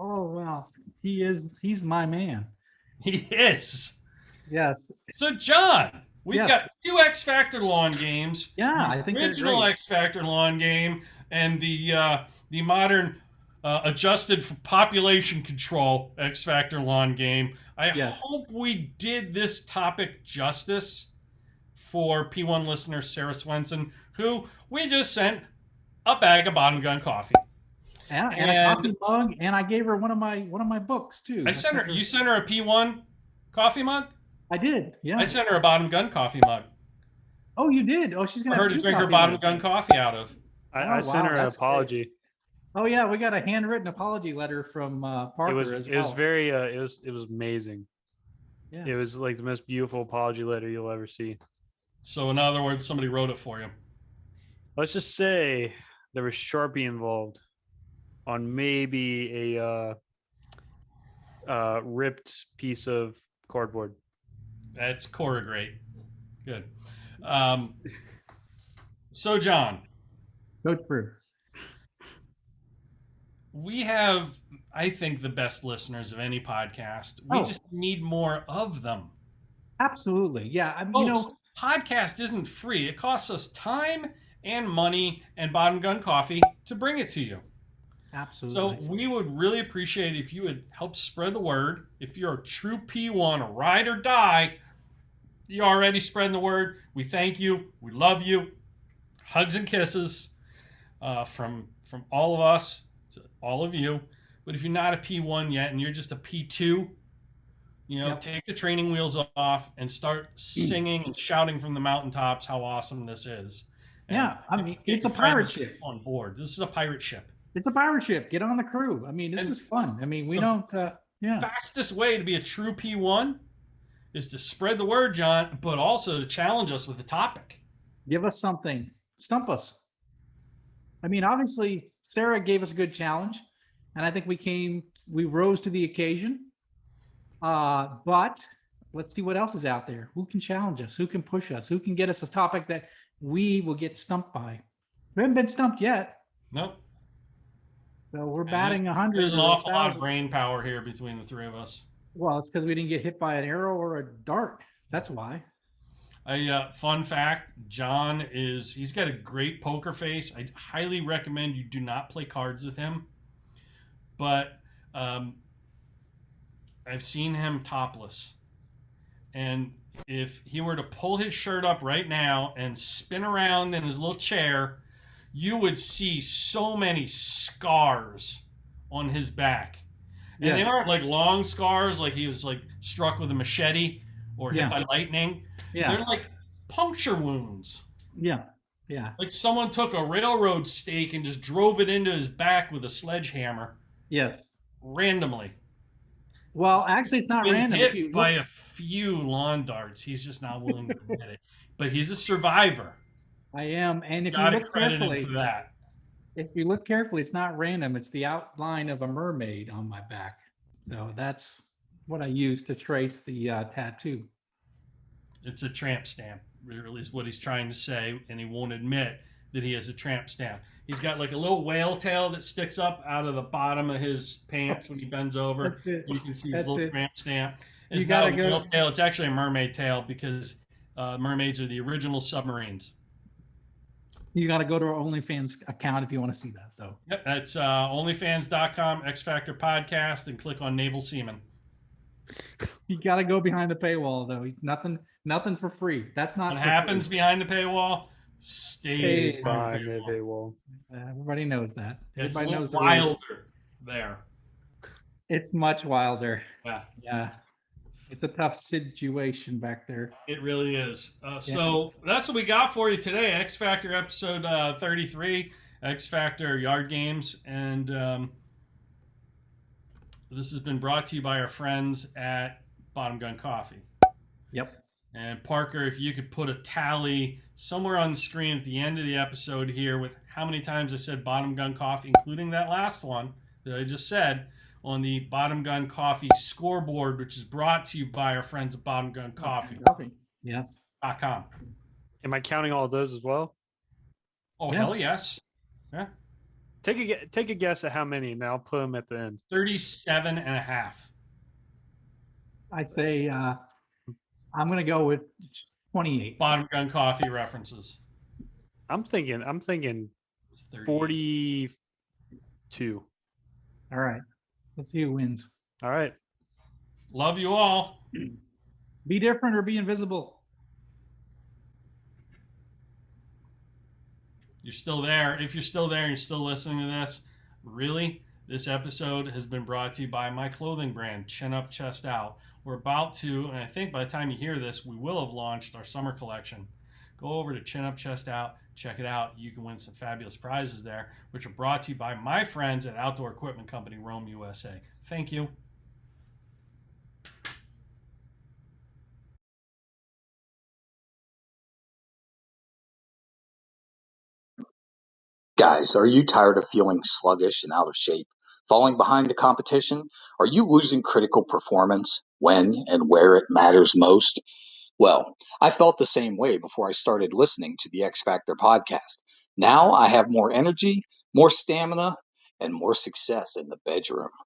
Oh, wow. He's my man. He is. Yes. So, John, we've got 2 X Factor lawn games. Yeah, I think original X Factor lawn game and the modern adjusted for population control X Factor lawn game. I hope we did this topic justice for P1 listener Sarah Swenson, who we just sent a bag of bottom gun coffee. Yeah, and a coffee mug, and I gave her one of my books too. You sent her a P1 coffee mug? I did. Yeah. I sent her a bottom gun coffee mug. Oh, you did? Oh, she's gonna for have her to two drink her coffee bottom mugs. gun coffee out of. I sent her an apology. Great. Oh yeah, we got a handwritten apology letter from Parker as well. It was very it was amazing. Yeah. It was like the most beautiful apology letter you'll ever see. So in other words, somebody wrote it for you. Let's just say there was Sharpie involved on maybe a ripped piece of cardboard. That's Corrugate. Good. So John, Coach Brew. We have, I think, the best listeners of any podcast. We just need more of them. Absolutely. Yeah. I mean, Folks, podcast isn't free. It costs us time and money and bottom gun coffee to bring it to you. Absolutely. So we would really appreciate it if you would help spread the word. If you're a true P1, ride or die, you're already spreading the word. We thank you. We love you. Hugs and kisses from all of us to all of you. But if you're not a P1 yet and you're just a P2, take the training wheels off and start singing and shouting from the mountaintops how awesome this is. Yeah, I mean, it's a pirate ship. On board. This is a pirate ship. It's a pirate ship. Get on the crew. I mean, this is fun. I mean, we don't, The fastest way to be a true P1 is to spread the word, John, but also to challenge us with a topic. Give us something. Stump us. I mean, obviously, Sarah gave us a good challenge, and I think we rose to the occasion. But let's see what else is out there. Who can challenge us? Who can push us? Who can get us a topic that we will get stumped by? We haven't been stumped yet. Nope. So we're And batting 100. There's an or awful lot of 1,000. brain power here between the three of us. Well, it's because we didn't get hit by an arrow or a dart. That's why. A fun fact, he's got a great poker face. I highly recommend you do not play cards with him. But I've seen him topless. And if he were to pull his shirt up right now and spin around in his little chair, you would see so many scars on his back. And they aren't like long scars, like he was like struck with a machete or hit by lightning. Yeah. They're like puncture wounds. Yeah. Yeah. Like someone took a railroad stake and just drove it into his back with a sledgehammer. Yes. Randomly. Well, actually, it's not Been random. hit by a few lawn darts. He's just not willing to admit it. But he's a survivor. I am. And if you Gotta look credit carefully, him for that. if you look carefully, it's not random. It's the outline of a mermaid on my back. So that's what I use to trace the tattoo. It's a tramp stamp, really is what he's trying to say, and he won't admit that he has a tramp stamp. He's got like a little whale tail that sticks up out of the bottom of his pants when he bends over. You can see his little tramp stamp. It's not a whale tail. It's actually a mermaid tail because mermaids are the original submarines. You got to go to our OnlyFans account if you want to see that, though. Yep, that's onlyfans.com, X Factor Podcast, and click on Naval Seaman. You got to go behind the paywall, though. Nothing for free. That's not what happens free. Behind the paywall. Stays behind the paywall. Everybody knows that. It's Everybody knows the wilder reason. there. It's much wilder. Yeah. Yeah. It's a tough situation back there. It really is. So that's what we got for you today. X Factor episode 33, X Factor Yard Games. And this has been brought to you by our friends at Bottom Gun Coffee. Yep. And Parker, if you could put a tally somewhere on the screen at the end of the episode here with how many times I said Bottom Gun Coffee, including that last one that I just said, on the Bottom Gun Coffee scoreboard, which is brought to you by our friends at Bottom Gun Coffee. Yes. .com. Am I counting all of those as well? Oh, yes. Hell yes. Yeah. Take a guess at how many, and I'll put them at the end. 37 and a half. I'd say I'm going to go with 28. Bottom Gun Coffee references. I'm thinking 42. All right. Let's see who wins. All right. Love you all. Be different or be invisible. You're still there. If you're still there and you're still listening to this, really, this episode has been brought to you by my clothing brand, Chin Up, Chest Out. We're about to, and I think by the time you hear this, we will have launched our summer collection. Go over to Chin Up, Chest Out. Check it out. You can win some fabulous prizes there, which are brought to you by my friends at Outdoor Equipment Company, Rome, USA. Thank you. Guys, are you tired of feeling sluggish and out of shape, falling behind the competition? Are you losing critical performance when and where it matters most? Well, I felt the same way before I started listening to the X Factor podcast. Now I have more energy, more stamina, and more success in the bedroom.